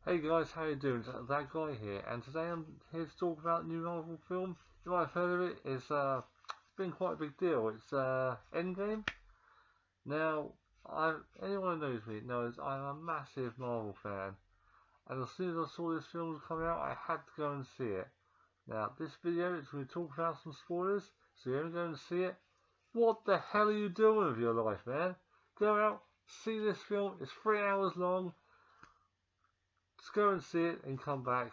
Hey guys, how you doing? That guy here, and today I'm here to talk about a new Marvel film. You might have heard of it. It's been quite a big deal. It's Endgame. Now, anyone who knows me knows I'm a massive Marvel fan, and as soon as I saw this film was coming out, I had to go and see it. Now, this video is going to talk about some spoilers, so you're only going to see it. What the hell are you doing with your life, man? Go out, see this film. It's 3 hours long. Just go and see it and come back.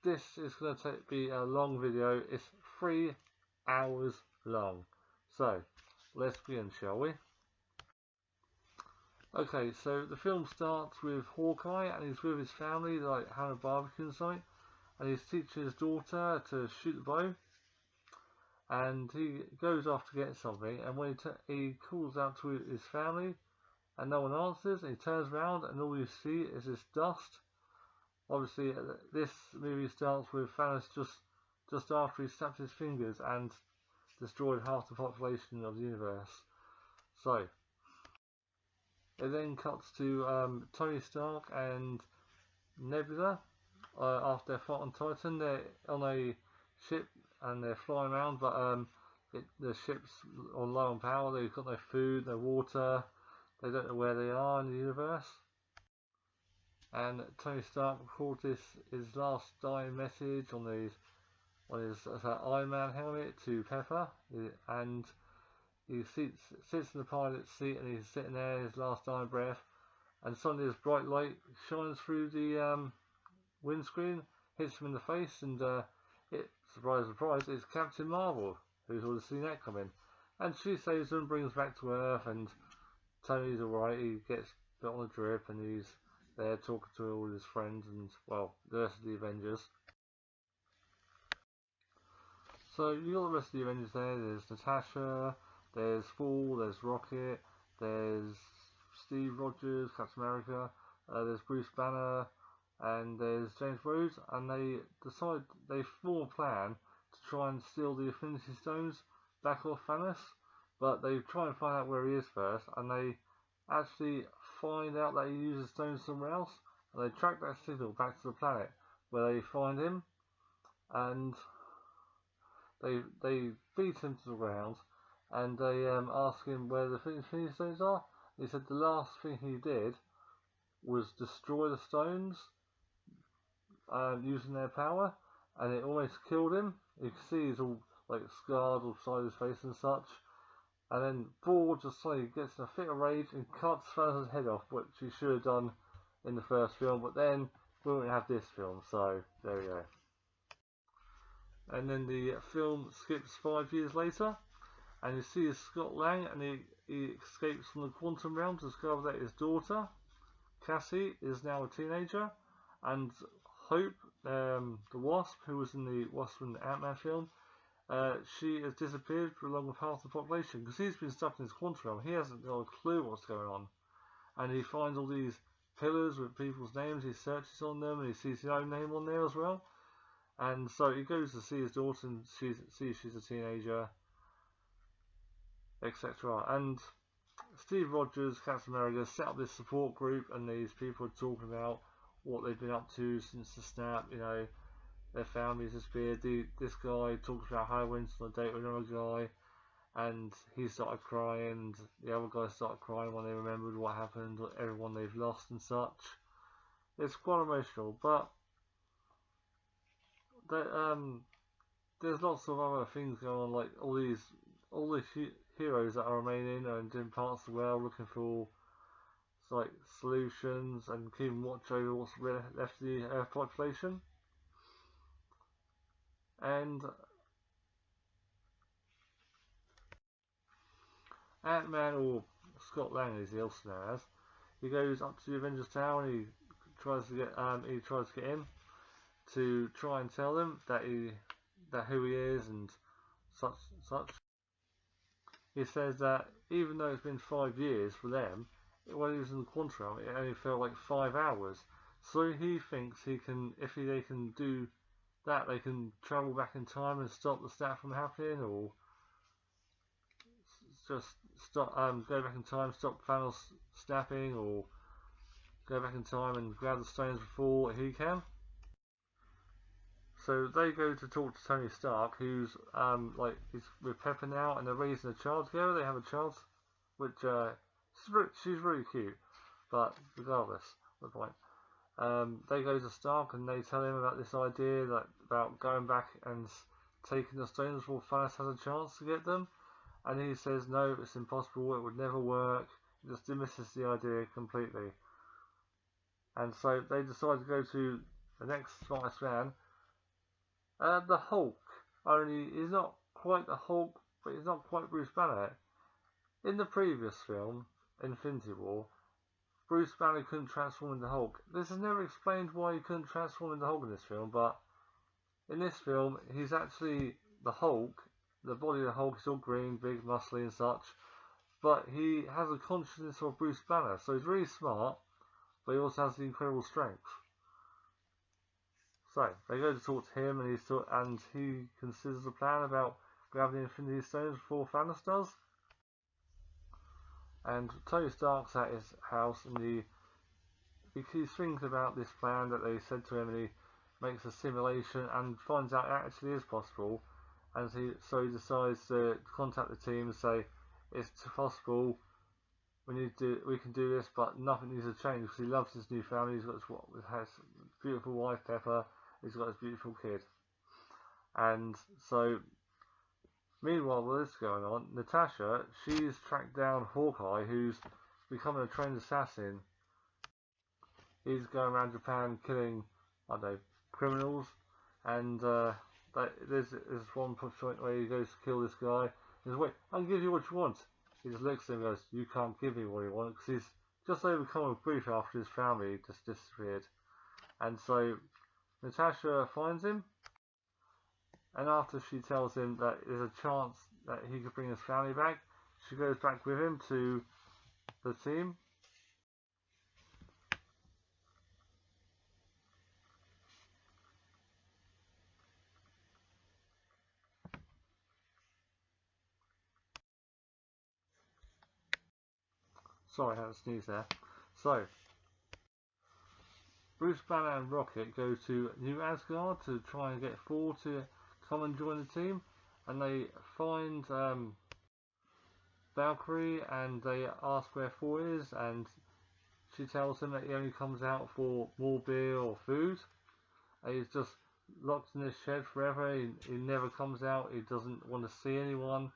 This is going to be a long video. It's 3 hours long. So, let's begin, shall we? Okay, so the film starts with Hawkeye and he's with his family, like having a barbecue and something. And he's teaching his daughter to shoot the bow. And he goes off to get something. And when he calls out to his family and no one answers, and he turns around and all you see is this dust. Obviously, this movie starts with Thanos just after he snapped his fingers and destroyed half the population of the universe. So, it then cuts to Tony Stark and Nebula after their fight on Titan. They're on a ship and they're flying around, but the ship's on low on power. They've got no food, no water. They don't know where they are in the universe. And Tony Stark records his last dying message on his Iron Man helmet to Pepper, and he sits in the pilot's seat and he's sitting there, his last dying breath, and suddenly this bright light shines through the windscreen, hits him in the face, and surprise, surprise, it's Captain Marvel, who's already seen that coming, and she saves him, brings him back to Earth, and Tony's alright. He gets put on the drip, and he's there talking to all his friends and, well, the rest of the Avengers. So you got the rest of the Avengers there. There's Natasha, there's Thor, there's Rocket, there's Steve Rogers, Captain America, there's Bruce Banner, and there's James Rhodes, and they form a plan to try and steal the Infinity Stones back off Thanos, but they try and find out where he is first, and they actually find out that he uses stones somewhere else, and they track that signal back to the planet where they find him, and they beat him to the ground, and they ask him where the Infinity Stones are. He said the last thing he did was destroy the stones using their power, and it almost killed him. You can see he's all like scarred all side of his face and such. And then Thor just suddenly gets in a fit of rage and cuts Thanos' head off, which he should have done in the first film, but then we won't have this film, so there we go. And then the film skips 5 years later, and you see Scott Lang, and he escapes from the quantum realm to discover that his daughter, Cassie, is now a teenager, and Hope, the Wasp, who was in the Wasp and Ant-Man film, she has disappeared along with half the population because he's been stuck in his quantum realm. He hasn't got a clue what's going on, and he finds all these pillars with people's names. He searches on them and he sees his own name on there as well. And so he goes to see his daughter and sees she's a teenager, etc. And Steve Rogers, Captain America, set up this support group, and these people are talking about what they've been up to since the snap. You know, their families disappeared. This guy talks about how he went on a date with another guy, and he started crying, and the other guy started crying when they remembered what happened, everyone they've lost and such. It's quite emotional, but there's lots of other things going on, like all the heroes that are remaining are in different parts of the world looking for like solutions and keeping watch over what's left of the Earth population. And Ant-Man, or Scott Lang as he also known as, he goes up to the Avengers Tower and he tries to get in to try and tell them that who he is and such. He says that even though it's been 5 years for them, when he was in the quantum realm, it only felt like 5 hours. So he thinks they can do that, they can travel back in time and stop the snap from happening, or just go back in time, stop Thanos snapping, or go back in time and grab the stones before he can. So they go to talk to Tony Stark, who's like he's with Pepper now, and they're raising a child together. They have a child, which she's really cute, but regardless, the point. They go to Stark and they tell him about this idea about going back and taking the stones before Thanos has a chance to get them, and he says no, it's impossible, it would never work. He just dismisses the idea completely. And so they decide to go to the next smartest man, the Hulk. Only he's not quite the Hulk, but he's not quite Bruce Banner. In the previous film, Infinity War, Bruce Banner couldn't transform into Hulk. This is never explained why he couldn't transform into Hulk in this film, but in this film, he's actually the Hulk. The body of the Hulk is all green, big, muscly and such, but he has a consciousness of Bruce Banner, so he's really smart, but he also has the incredible strength. So they go to talk to him, and he considers a plan about grabbing the Infinity Stones before Thanos does. And Tony Stark's at his house, and he thinks about this plan that they said to him, and he makes a simulation and finds out it actually is possible. And so he decides to contact the team and say, it's possible, we can do this, but nothing needs to change, because he loves his new family. He's got his beautiful wife Pepper, he's got his beautiful kid. And so meanwhile, while this is going on, Natasha, she's tracked down Hawkeye, who's becoming a trained assassin. He's going around Japan killing, I don't know, criminals, and there's one point where he goes to kill this guy. He says, wait, I'll give you what you want. He just looks at him and goes, you can't give me what you want, because he's just overcome with grief after his family just disappeared. And so Natasha finds him, and after she tells him that there's a chance that he could bring his family back, she goes back with him to the team. Sorry, I had a sneeze there. So, Bruce Banner and Rocket go to New Asgard to try and get Thor to come and join the team, and they find Valkyrie, and they ask where Thor is, and she tells him that he only comes out for more beer or food, and he's just locked in his shed forever. He never comes out, he doesn't want to see anyone,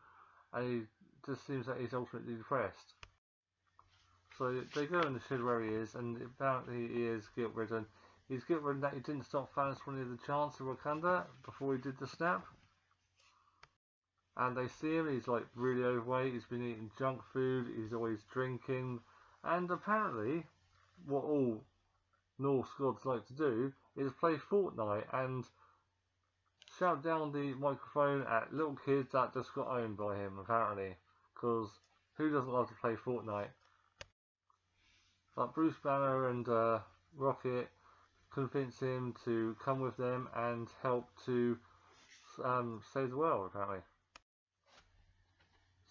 and he just seems that he's ultimately depressed. So they go in the shed where he is, and apparently he is guilt-ridden. He's guilt-ridden that he didn't stop Thanos when he had the chance of Wakanda before he did the snap. And they see him, he's like really overweight, he's been eating junk food, he's always drinking, and apparently what all Norse gods like to do is play Fortnite and shout down the microphone at little kids that just got owned by him, apparently, because who doesn't love to play Fortnite? But Bruce Banner and Rocket convince him to come with them and help to save the world, apparently.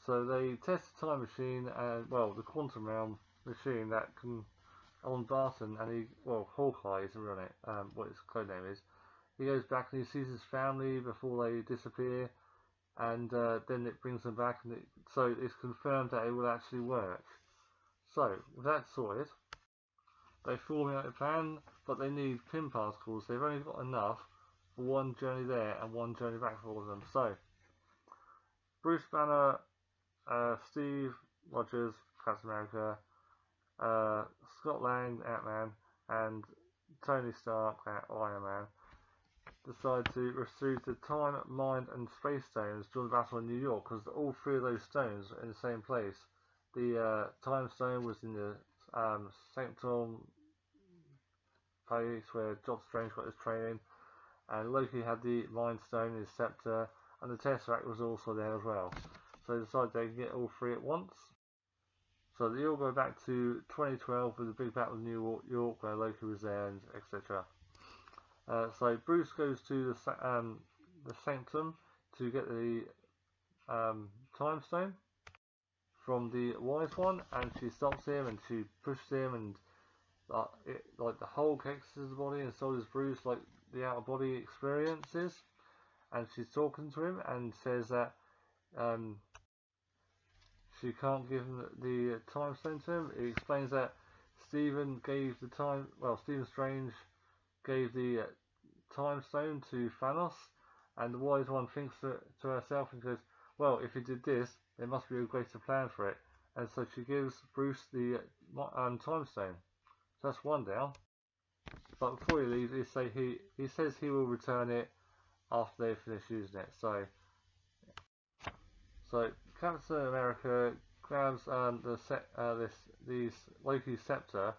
So they test the time machine, and the quantum realm machine that can on Barton, and Hawkeye is real name, what his code name is. He goes back and he sees his family before they disappear, and then it brings them back, and so it's confirmed that it will actually work. So with that sorted, they formulate a plan, but they need pin particles. They've only got enough for one journey there and one journey back for them. So Bruce Banner, Steve Rogers, Captain America, Scott Lang, Ant-Man, and Tony Stark, Iron Man, decide to receive the time, mind, and space stones during the battle in New York, because all three of those stones are in the same place. The time stone was in the Sanctum place where Doctor Strange got his training, and Loki had the Mind Stone, his scepter, and the Tesseract was also there as well. So they decided they can get all three at once. So they all go back to 2012 with the big battle in New York where Loki was there, and etc. So Bruce goes to the Sanctum to get the Time Stone from the Wise One, and she stops him and she pushes him, and like the Hulk exits the body, and so does Bruce, like the out of body experiences. And she's talking to him and says that um, she can't give him the time stone to him. It explains that Stephen gave the time. Well, Stephen Strange gave the time stone to Thanos, and the wise one thinks to herself and goes, "Well, if he did this, there must be a greater plan for it." And so she gives Bruce the time stone. So that's one down. But before he leaves, he says he will return it after they finish using it. So Captain America grabs these Loki's scepter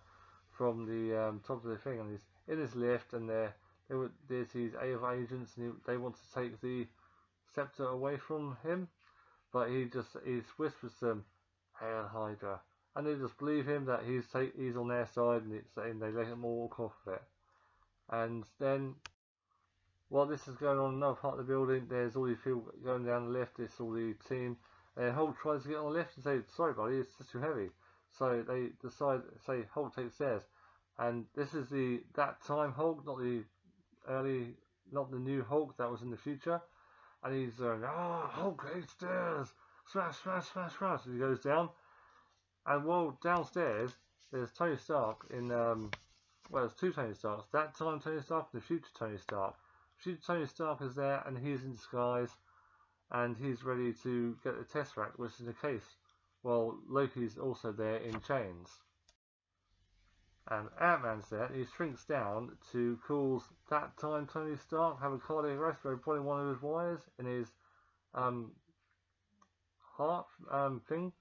from the top of the thing, and he's in his lift, and there's these AIA agents, and they want to take the scepter away from him, but he whispers to them, "Hail Hydra," and they just believe him that he's on their side, and they let him all walk off of it. And then, while this is going on in another part of the building, there's all these people going down the lift. It's all the team. And Hulk tries to get on the lift and say, "Sorry, buddy, it's just too heavy." So they decide, say, Hulk takes stairs. And this is that time Hulk, not the new Hulk that was in the future. And he's going, Hulk hates stairs. Smash, smash, smash, smash. And he goes down. And while downstairs, there's Tony Stark there's two Tony Starks. That time Tony Stark and the future Tony Stark. Future Tony Stark is there, and he's in disguise, and he's ready to get the Tesseract, which is the case. While Loki's also there in chains. And Ant-Man's there, and he shrinks down to cause that time Tony Stark have a cardiac arrest by putting one of his wires in his heart thing.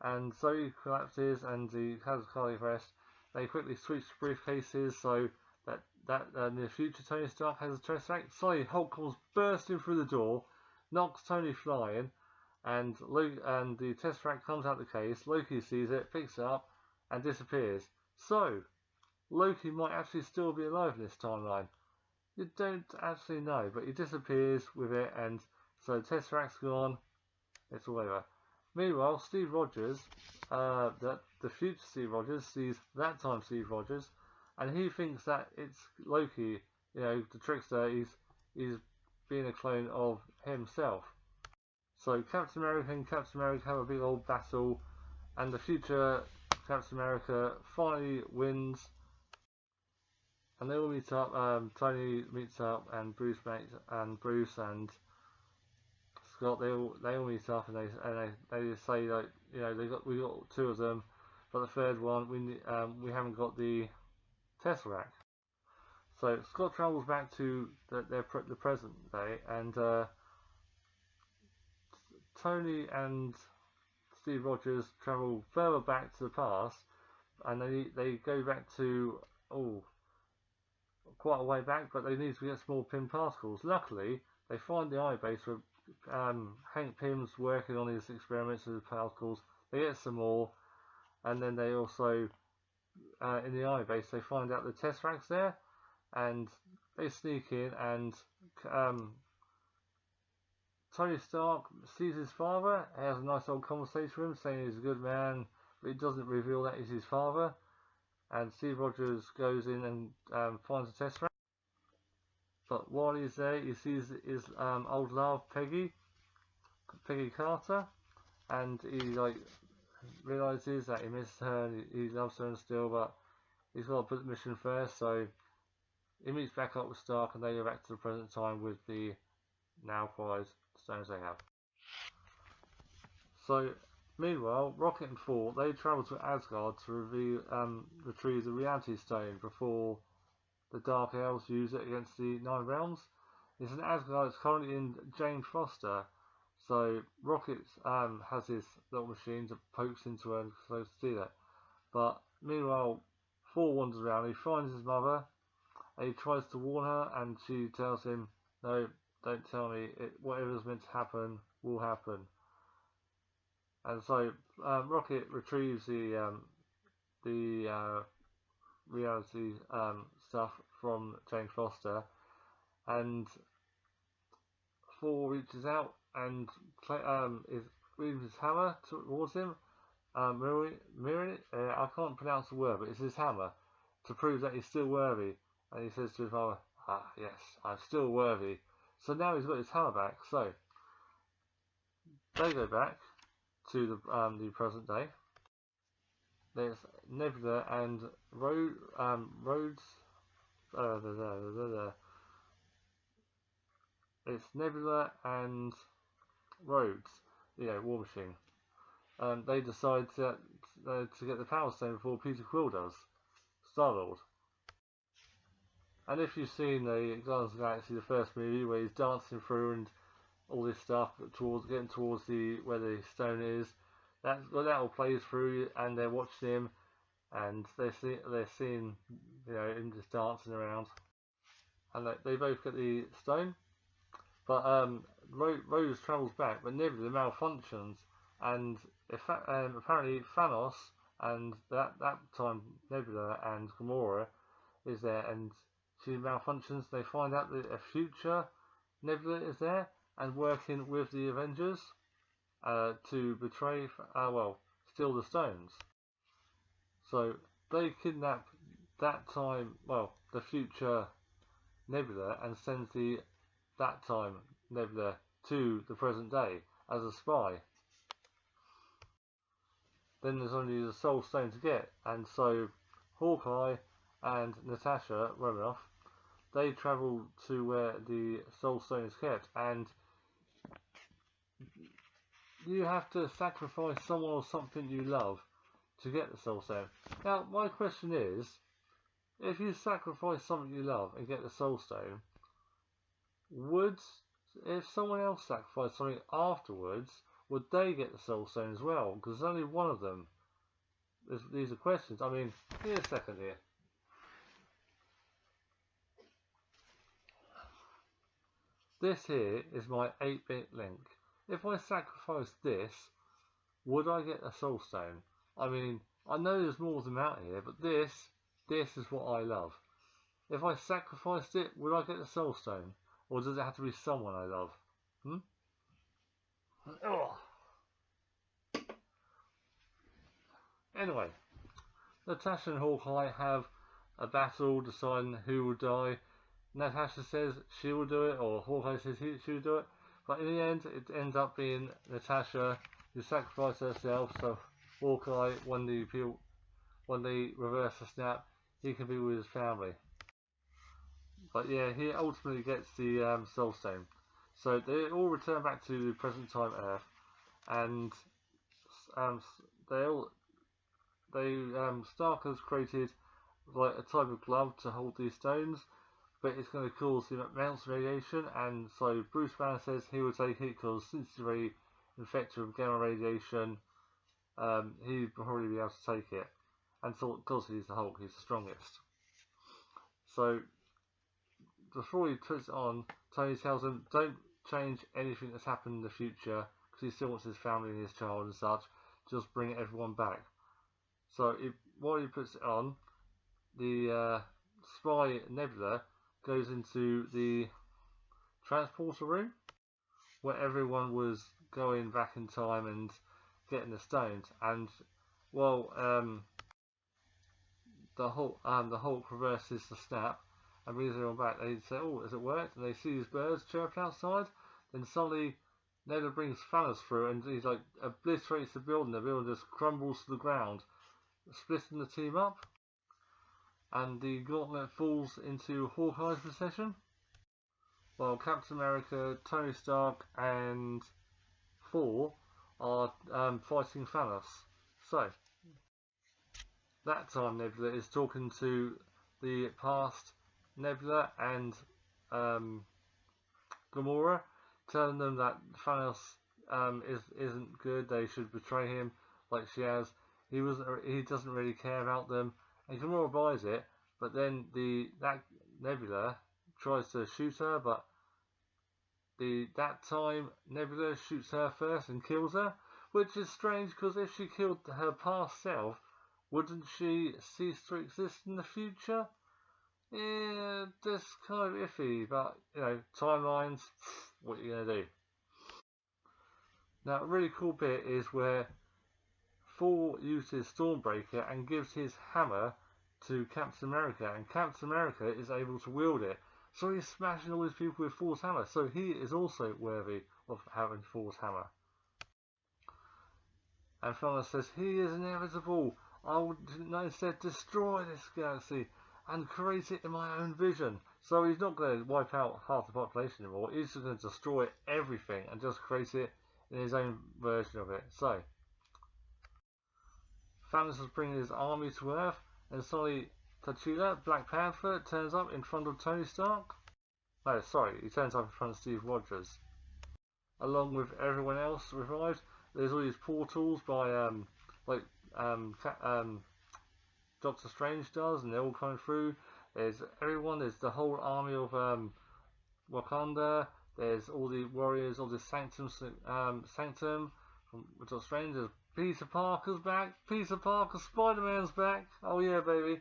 And so he collapses and he has a cardiac arrest. They quickly switch briefcases so that in the future Tony Stark has a Tesseract. Suddenly Hulk comes bursting through the door, knocks Tony flying, and the Tesseract comes out the case. Loki sees it, picks it up, and disappears. So Loki might actually still be alive in this timeline. You don't actually know, but he disappears with it, and so Tesseract's gone. It's all over. Meanwhile, Steve Rogers, the future Steve Rogers, sees that time Steve Rogers, and he thinks that it's Loki, the trickster. He's being a clone of himself. So Captain America and Captain America have a big old battle, and the future Captain America finally wins, and they all meet up. Tony meets up, and Bruce and Scott, they all meet up, and they just say, like, we got two of them, but the third one we haven't got the Tesseract. So Scott travels back to the present day, and Tony and Steve Rogers travel further back to the past, and they go back to quite a way back, but they need to get small Pym particles. Luckily, they find the iBase where Hank Pym's working on his experiments with the particles. They get some more, and then they also in the iBase they find out the Tesseract's there, and they sneak in, and Tony Stark sees his father, has a nice old conversation with him, saying he's a good man, but he doesn't reveal that he's his father. And Steve Rogers goes in and finds the Tesseract. But while he's there, he sees his old love, Peggy Carter, and he realizes that he misses her and he loves her still, but he's got to put the mission first. So he meets back up with Stark, and they go back to the present time with the now prized stones they have. So meanwhile, Rocket and Thor, they travel to Asgard to retrieve the Reality Stone before the Dark Elves use it against the Nine Realms. It's in Asgard. It's currently in Jane Foster. So Rocket has this little machine that pokes into her and so to see that. But meanwhile, Thor wanders around. He finds his mother, and he tries to warn her, and she tells him, "No, don't tell me. Whatever's meant to happen will happen." And so Rocket retrieves the reality stuff from Jane Foster, and Thor reaches out and waving his hammer towards him, mirroring it. I can't pronounce the word, but it's his hammer. to prove that he's still worthy. And he says to his mother, "Ah, yes, I'm still worthy." So now he's got his hammer back. So they go back to the present day. There's Nebula and Rhodes. It's Nebula and Rhodes, War Machine. They decide to get the Power Stone before Peter Quill does, Star-Lord. And if you've seen the Guardians of the Galaxy, the first movie, where he's dancing through and all this stuff, getting towards where the stone is, that all plays through, and they're watching him, and they're seeing him just dancing around, and they both get the stone. But Rose travels back, but Nebula malfunctions, and apparently Thanos and that time Nebula and Gamora is there, and she malfunctions. They find out that a future Nebula is there and working with the Avengers to steal the stones. So they kidnap the future Nebula, and sends that time Nebula to the present day as a spy. Then there's only the Soul Stone to get, and so Hawkeye and Natasha Romanoff, they travel to where the Soul Stone is kept, and you have to sacrifice someone or something you love to get the Soul Stone. Now, my question is, if you sacrifice something you love and get the Soul Stone, if someone else sacrificed something afterwards, would they get the Soul Stone as well? Because there's only one of them. These are questions. I mean, give me a second here. This here is my 8-bit link. If I sacrifice this, would I get a Soul Stone? I mean, I know there's more of them out here, but this is what I love. If I sacrificed it, would I get the Soul Stone? Or does it have to be someone I love? Anyway, Natasha and Hawkeye have a battle deciding who will die. Natasha says she will do it, or Hawkeye says she will do it. But in the end, it ends up being Natasha who sacrificed herself, so Hawkeye, when they reverse the snap, he can be with his family. But yeah, he ultimately gets the Soul Stone. So they all return back to the present time Earth, and Stark has created like a type of glove to hold these stones, but it's going to cause amounts of radiation, and so Bruce Banner says he will take it because since he's very infected with gamma radiation, he'd probably be able to take it. And so, of course, he's the Hulk, he's the strongest. So before he puts it on, Tony tells him, don't change anything that's happened in the future, because he still wants his family and his child and such, just bring everyone back. So while he puts it on, the spy Nebula goes into the transporter room, where everyone was going back in time and getting the stones, and while the Hulk reverses the snap and brings everyone back, they say, "Oh, has it worked?" And they see these birds chirping outside. Then suddenly Nebula brings Thanos through, and he's like obliterates the building. The building just crumbles to the ground, splitting the team up, and the gauntlet falls into Hawkeye's possession. While Captain America, Tony Stark, and Thor are fighting Thanos. So that time Nebula is talking to the past Nebula and Gamora, telling them that Thanos isn't good. They should betray him like she has. He doesn't really care about them, and Gamora buys it. But then that Nebula tries to shoot her, but that time Nebula shoots her first and kills her, which is strange because if she killed her past self, wouldn't she cease to exist in the future? Yeah, that's kind of iffy, but timelines, what are you gonna do? Now, a really cool bit is where Thor uses Stormbreaker and gives his hammer to Captain America, and Captain America is able to wield it. So he's smashing all these people with Thor's hammer. So he is also worthy of having Thor's hammer. And Thanos says, he is inevitable. I will instead destroy this galaxy and create it in my own vision. So he's not going to wipe out half the population anymore. He's just going to destroy everything and just create it in his own version of it. So Thanos is bringing his army to Earth, and suddenly T'Challa, Black Panther, turns up in front of Tony Stark. No, sorry, he turns up in front of Steve Rogers. Along with everyone else revived. There's all these portals by Doctor Strange does, and they're all coming through. There's everyone. There's the whole army of Wakanda. There's all the warriors of the Sanctum from Doctor Strange. There's Peter Parker's back. Peter Parker, Spider-Man's back. Oh yeah, baby.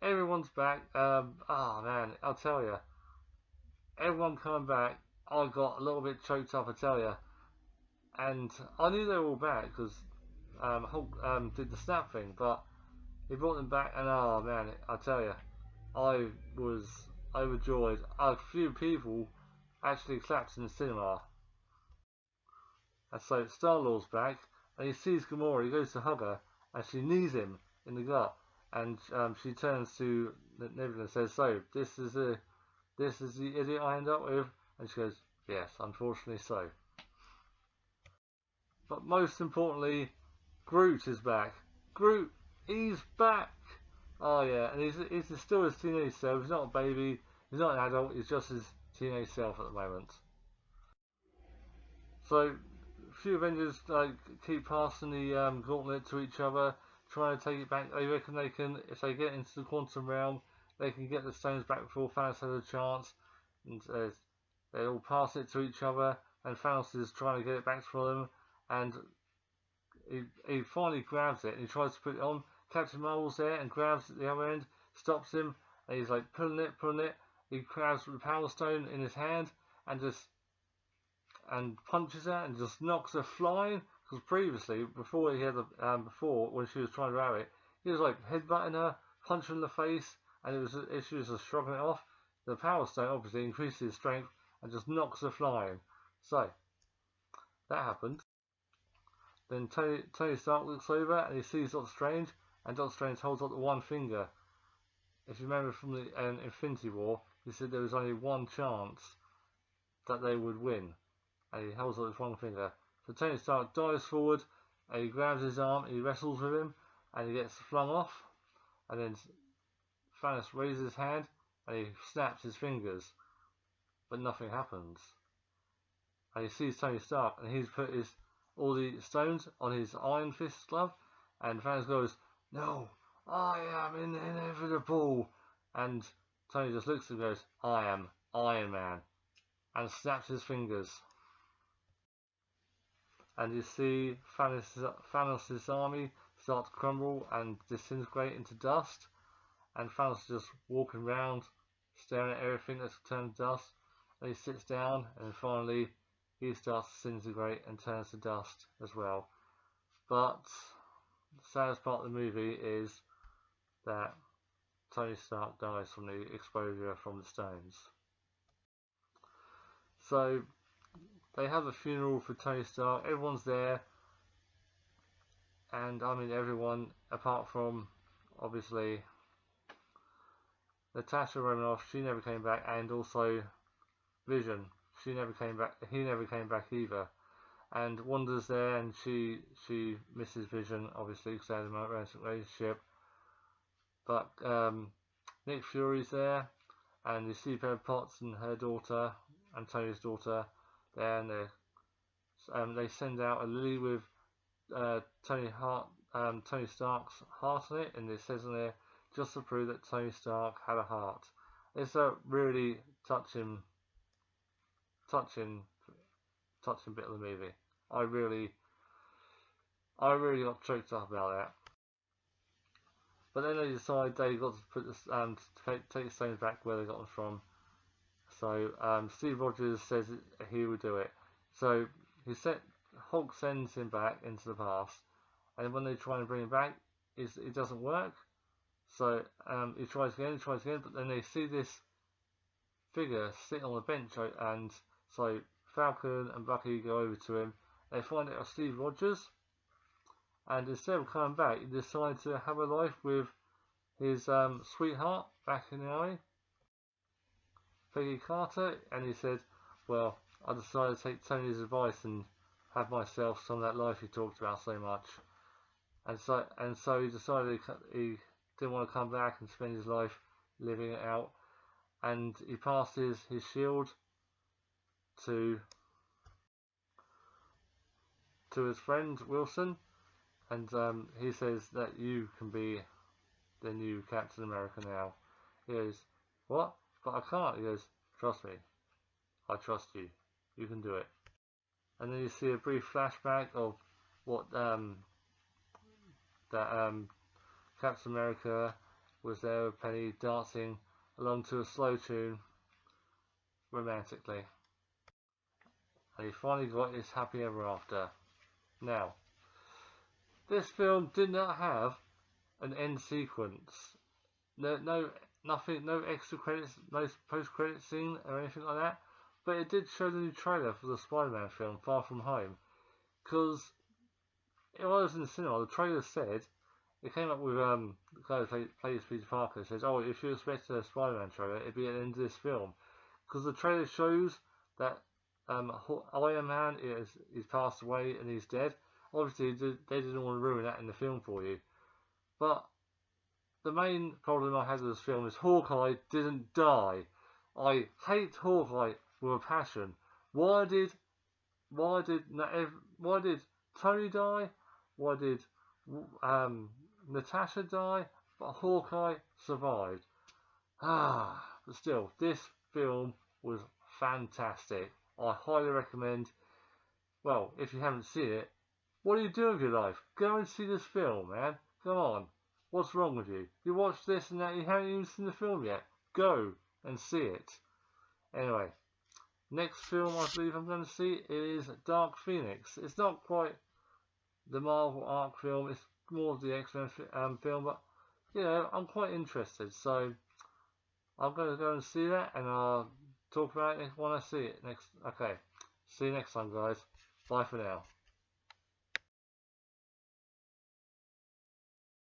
Everyone's back. Oh man, I'll tell you. Everyone coming back. I got a little bit choked up, I tell you. And I knew they were all back because Hulk did the snap thing, but he brought them back, and oh man, I tell you, I was overjoyed. A few people actually clapped in the cinema. And so Star-Lord's back, and he sees Gamora. He goes to hug her, and she knees him in the gut, and she turns to Nebula and says, "So this is the idiot I end up with," and she goes, "Yes, unfortunately so." But most importantly, Groot is back. Groot, he's back! Oh yeah, and he's still his teenage self. He's not a baby, he's not an adult, he's just his teenage self at the moment. So, a few Avengers keep passing the gauntlet to each other, trying to take it back. They reckon they can, if they get into the quantum realm, they can get the stones back before Thanos has a chance. And they all pass it to each other, and Thanos is trying to get it back for them. And he finally grabs it and he tries to put it on. Captain Marvel's there and grabs at the other end, stops him, and he's like pulling it. He grabs the Power Stone in his hand and punches her and just knocks her flying. Because previously, before he had before when she was trying to grab it, he was like headbutting her, punching her in the face, and she was just shrugging it off. The Power Stone obviously increases his strength and just knocks her flying. So that happened. Then Tony Stark looks over and he sees Doctor Strange, and Doctor Strange holds up the one finger. If you remember from the Infinity War, he said there was only one chance that they would win, and he holds up his one finger. So Tony Stark dives forward, and he grabs his arm, and he wrestles with him, and he gets flung off, and then Thanos raises his hand, and he snaps his fingers, but nothing happens. And he sees Tony Stark, and he's put all the stones on his Iron Fist glove, and Thanos goes, "No, I am inevitable," and Tony just looks and goes, "I am Iron Man," and snaps his fingers. And you see Thanos' army start to crumble and disintegrate into dust, and Thanos is just walking around, staring at everything that's turned to dust, and he sits down, and finally he starts to disintegrate and turns to dust as well. But the saddest part of the movie is that Tony Stark dies from the exposure from the stones. So they have a funeral for Tony Stark. Everyone's there, and I mean everyone apart from obviously Natasha Romanoff. She never came back, and also Vision. She never came back. He never came back either. And Wanda's there, and she misses Vision obviously because they had a romantic relationship. But Nick Fury's there, and you see Pepper Potts and her daughter and Tony's daughter there, and they send out a lily with Tony Stark's heart on it, and it says in there just to prove that Tony Stark had a heart. It's a really touching bit of the movie. I really got choked up about that. But then they decide they got to put this take the stones back where they got them from. So Steve Rogers says he will do it. So Hulk sends him back into the past, and when they try and bring him back, it doesn't work. So he tries again, but then they see this figure sitting on the bench, and so Falcon and Bucky go over to him. They find out it's Steve Rogers, and instead of coming back, he decides to have a life with his sweetheart back in the army, Peggy Carter, and he said, well, I decided to take Tony's advice and have myself some of that life he talked about so much. And so he decided he didn't want to come back and spend his life living it out. And he passes his shield to his friend Wilson, and he says that you can be the new Captain America now. He goes, what? But I can't. He goes, trust me. I trust you. You can do it. And then you see a brief flashback of what Captain America was there with Penny dancing along to a slow tune romantically. And he finally got his happy ever after. Now, this film did not have an end sequence. Nothing, no extra credits, no post-credit scene or anything like that. But it did show the new trailer for the Spider-Man film, Far From Home. Because when I was in the cinema, the trailer said, it came up with the guy who plays Peter Parker, says, oh, if you expect a Spider-Man trailer, it'd be at the end of this film. Because the trailer shows that Iron Man is passed away and he's dead. Obviously, they didn't want to ruin that in the film for you. But the main problem I had with this film is Hawkeye didn't die. I hate Hawkeye with a passion. Why did Tony die? Why did Natasha die? But Hawkeye survived. But still, this film was fantastic. I highly recommend. Well, if you haven't seen it, what are you doing with your life? Go and see this film, man. Come on. What's wrong with you? You watched this and that, you haven't even seen the film yet. Go and see it. Anyway, next film I believe I'm going to see is Dark Phoenix. It's not quite the Marvel arc film, it's more of the X-Men film, but you know, I'm quite interested, so I'm going to go and see that, and I'll talk about it when I see it next. Okay, see you next time, guys. Bye for now.